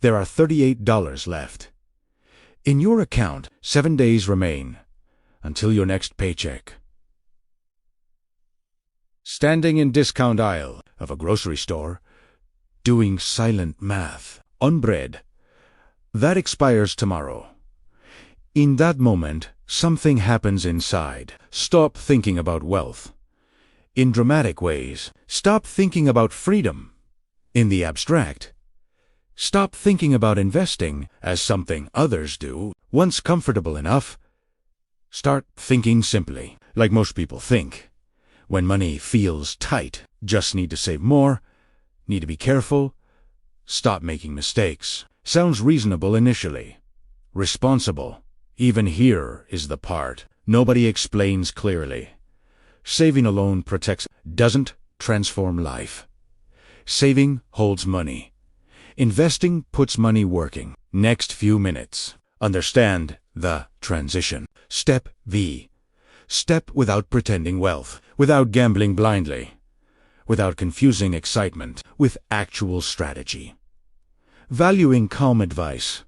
There are $38 left. In your account, 7 days remain until your next paycheck. Standing in discount aisle of a grocery store, doing silent math on bread that expires tomorrow. In that moment, something happens inside. Stop thinking about wealth. In dramatic ways, stop thinking about freedom. In the abstract, stop thinking about investing as something others do. Once comfortable enough, start thinking simply, like most people think. When money feels tight, just need to save more, need to be careful, stop making mistakes. Sounds reasonable initially. Responsible. Even here is the part nobody explains clearly. Saving alone protects, doesn't transform life. Saving holds money. Investing puts money working. Next few minutes. Understand the transition. Step V. Step without pretending wealth, without gambling blindly, without confusing excitement with actual strategy. Valuing calm advice.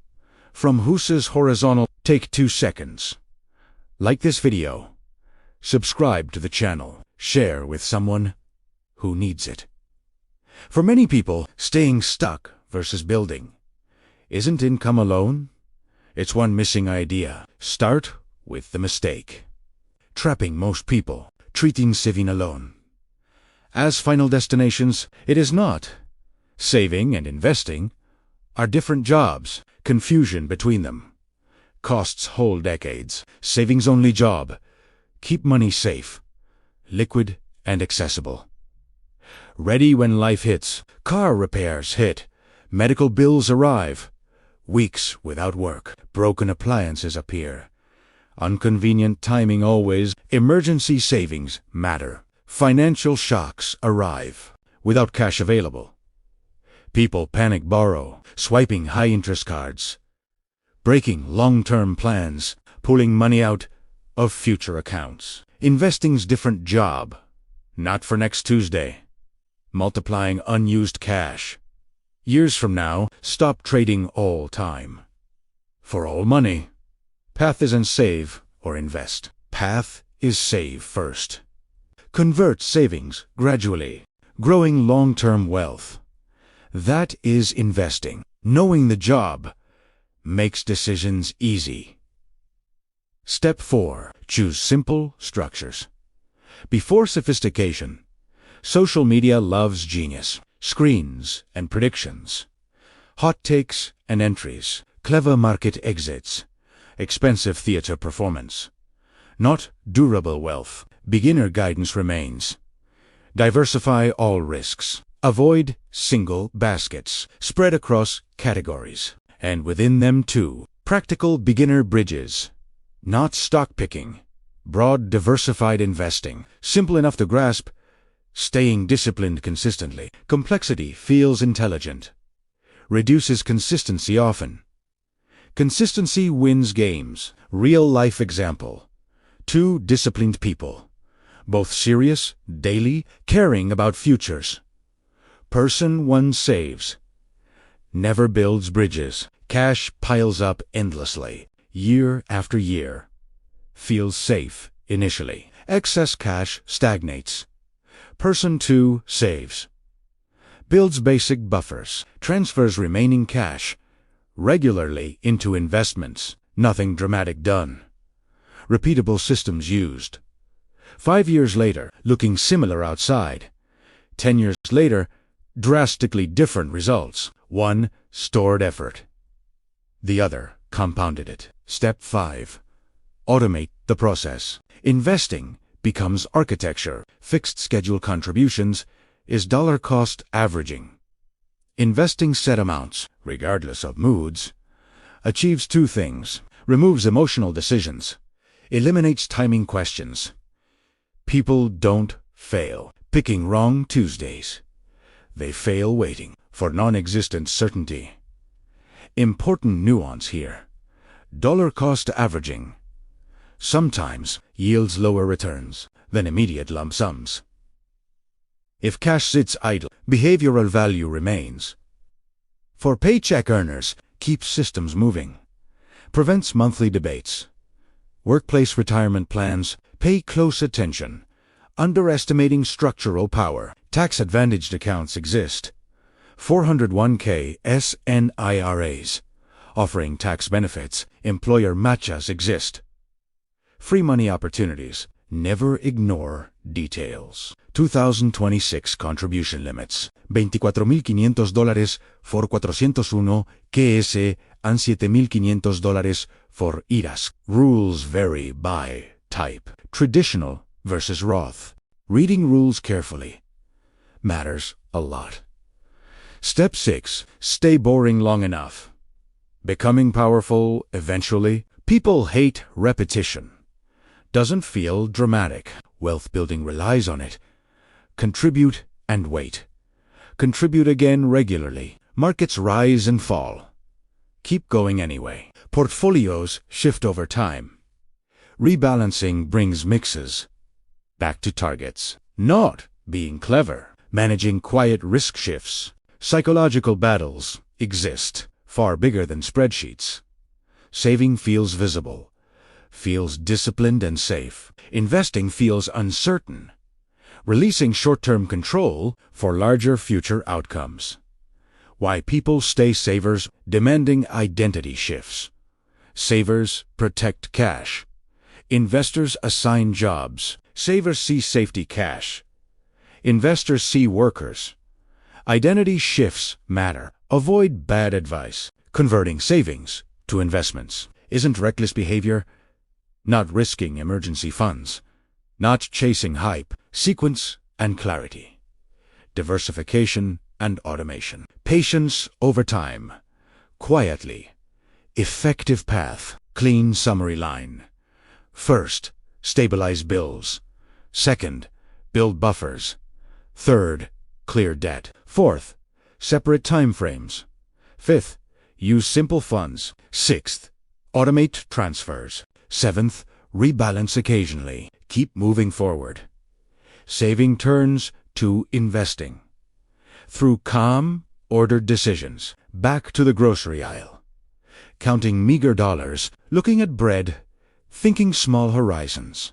From Husserl's Horizontal. Take 2 seconds. Like this video. Subscribe to the channel. Share with someone who needs it. For many people, staying stuck versus building isn't income alone. It's one missing idea. Start with the mistake. Trapping most people, treating saving alone as final destinations. It is not. Saving and investing are different jobs. Confusion between them. Costs whole decades. Savings only job. Keep money safe, liquid and accessible. Ready when life hits. Car repairs hit. Medical bills arrive. Weeks without work. Broken appliances appear. Inconvenient timing always. Emergency savings matter. Financial shocks arrive without cash available. People panic borrow, swiping high-interest cards, breaking long-term plans, pulling money out of future accounts. Investing's different job. Not for next Tuesday. Multiplying unused cash. Years from now, stop trading all time for all money. Path isn't save or invest. Path is save first. Convert savings gradually, growing long-term wealth. That is investing. Knowing the job makes decisions easy. Step 4. Choose simple structures. Before sophistication, social media loves genius, screens and predictions, hot takes and entries, clever market exits, expensive theater performance. Not durable wealth. Beginner guidance remains. Diversify all risks. Avoid single baskets. Spread across categories. And within them too, practical beginner bridges. Not stock picking. Broad diversified investing. Simple enough to grasp. Staying disciplined consistently. Complexity feels intelligent. Reduces consistency often. Consistency wins games. Real life example. 2 disciplined people. Both serious, daily, caring about futures. Person 1 saves. Never builds bridges. Cash piles up endlessly, year after year. Feels safe initially. Excess cash stagnates. Person 2 saves. Builds basic buffers. Transfers remaining cash regularly into investments. Nothing dramatic done. Repeatable systems used. 5 years later, looking similar outside. 10 years later, drastically different results. One stored effort. The other compounded it. Step 5. Automate the process. Investing becomes architecture. Fixed schedule contributions is dollar cost averaging. Investing set amounts, regardless of moods, achieves 2 things. Removes emotional decisions. Eliminates timing questions. People don't fail picking wrong Tuesdays. They fail waiting for non-existent certainty. Important nuance here. Dollar cost averaging sometimes yields lower returns than immediate lump sums. If cash sits idle, behavioral value remains. For paycheck earners, keeps systems moving. Prevents monthly debates. Workplace retirement plans, pay close attention. Underestimating structural power. Tax-advantaged accounts exist. 401k SNIRAs, offering tax benefits. Employer matchas exist. Free money opportunities. Never ignore details. 2026 contribution limits. $24,500 for 401 KS and $7,500 for IRAs. Rules vary by type. Traditional versus Roth. Reading rules carefully matters a lot. Step 6. Stay boring long enough. Becoming powerful eventually. People hate repetition. Doesn't feel dramatic. Wealth building relies on it. Contribute and wait. Contribute again regularly. Markets rise and fall. Keep going anyway. Portfolios shift over time. Rebalancing brings mixes back to targets. Not being clever. Managing quiet risk shifts. Psychological battles exist, far bigger than spreadsheets. Saving feels visible. Feels disciplined and safe. Investing feels uncertain. Releasing short-term control for larger future outcomes. Why people stay savers. Demanding identity shifts. Savers protect cash. Investors assign jobs. Savers see safety cash. Investors see workers. Identity shifts matter. Avoid bad advice. Converting savings to investments isn't reckless behavior. Not risking emergency funds. Not chasing hype. Sequence and clarity. Diversification and automation. Patience over time. Quietly. Effective path. Clean summary line. First, stabilize bills. Second, build buffers. Third, clear debt. Fourth, separate time frames. Fifth, use simple funds. Sixth, automate transfers. Seventh, rebalance occasionally. Keep moving forward. Saving turns to investing. Through calm, ordered decisions. Back to the grocery aisle. Counting meager dollars, looking at bread, thinking small horizons.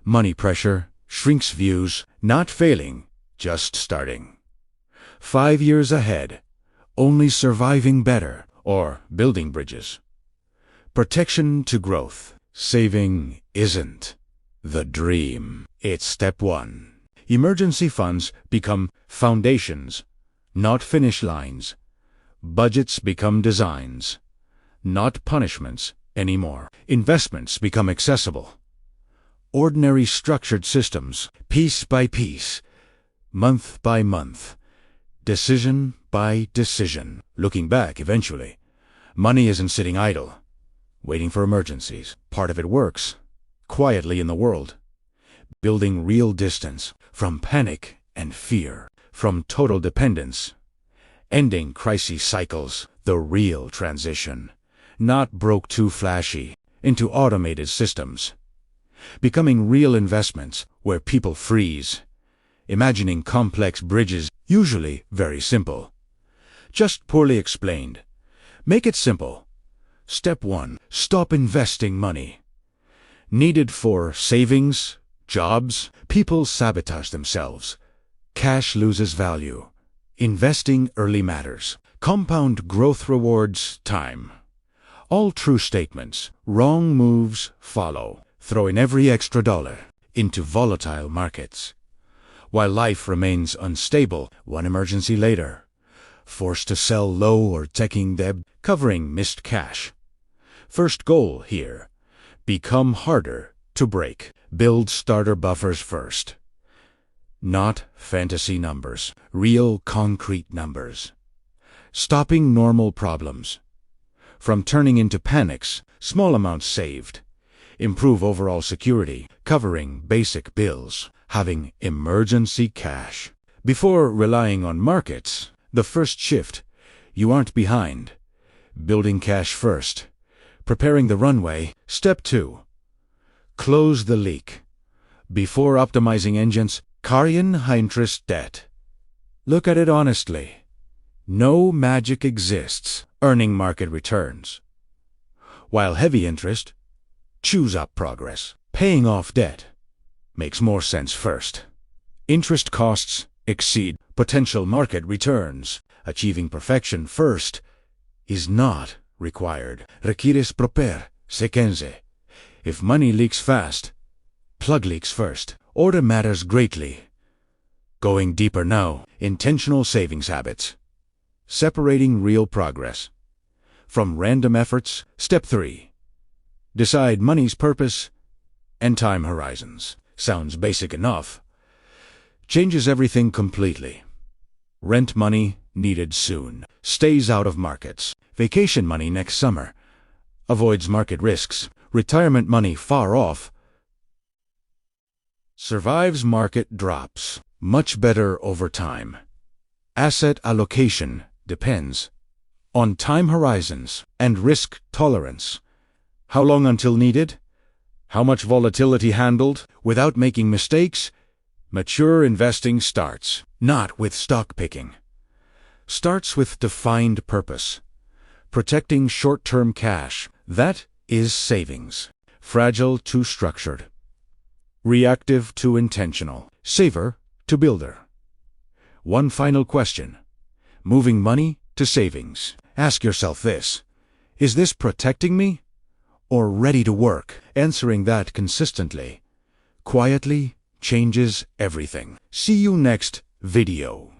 Money pressure shrinks views, not failing, just starting. 5 years ahead, only surviving better or building bridges. Protection to growth. Saving isn't the dream. It's step 1. Emergency funds become foundations, not finish lines. Budgets become designs, not punishments anymore. Investments become accessible. Ordinary structured systems, piece by piece, month by month, decision by decision. Looking back eventually, money isn't sitting idle, waiting for emergencies. Part of it works, quietly in the world, building real distance from panic and fear, from total dependence, ending crisis cycles, the real transition, not broke too flashy, into automated systems, becoming real investments where people freeze, imagining complex bridges, usually very simple, just poorly explained. Make it simple. Step 1. Stop investing money. Needed for savings, jobs. People sabotage themselves. Cash loses value. Investing early matters. Compound growth rewards time. All true statements. Wrong moves follow. Throw in every extra dollar into volatile markets. While life remains unstable, one emergency later. Forced to sell low or taking debt, covering missed cash. First goal here. Become harder to break. Build starter buffers first. Not fantasy numbers. Real concrete numbers. Stopping normal problems. From turning into panics, small amounts saved. Improve overall security, covering basic bills. Having emergency cash. Before relying on markets, the first shift, you aren't behind. Building cash first. Preparing the runway. Step 2. Close the leak. Before optimizing engines, carrying high-interest debt. Look at it honestly. No magic exists earning market returns. While heavy interest chews up progress. Paying off debt makes more sense first. Interest costs exceed potential market returns. Achieving perfection first is not required. Requires proper sequence. If money leaks fast, plug leaks first. Order matters greatly. Going deeper now. Intentional savings habits. Separating real progress from random efforts. Step 3. Decide money's purpose and time horizons. Sounds basic enough. Changes everything completely. Rent money needed soon. Stays out of markets. Vacation money next summer. Avoids market risks. Retirement money far off. Survives market drops. Much better over time. Asset allocation depends on time horizons and risk tolerance. How long until needed? How much volatility handled without making mistakes? Mature investing starts not with stock picking. Starts with defined purpose. Protecting short-term cash. That is savings. Fragile to structured. Reactive to intentional. Saver to builder. One final question. Moving money to savings. Ask yourself this. Is this protecting me or ready to work? Answering that consistently, quietly changes everything. See you next video.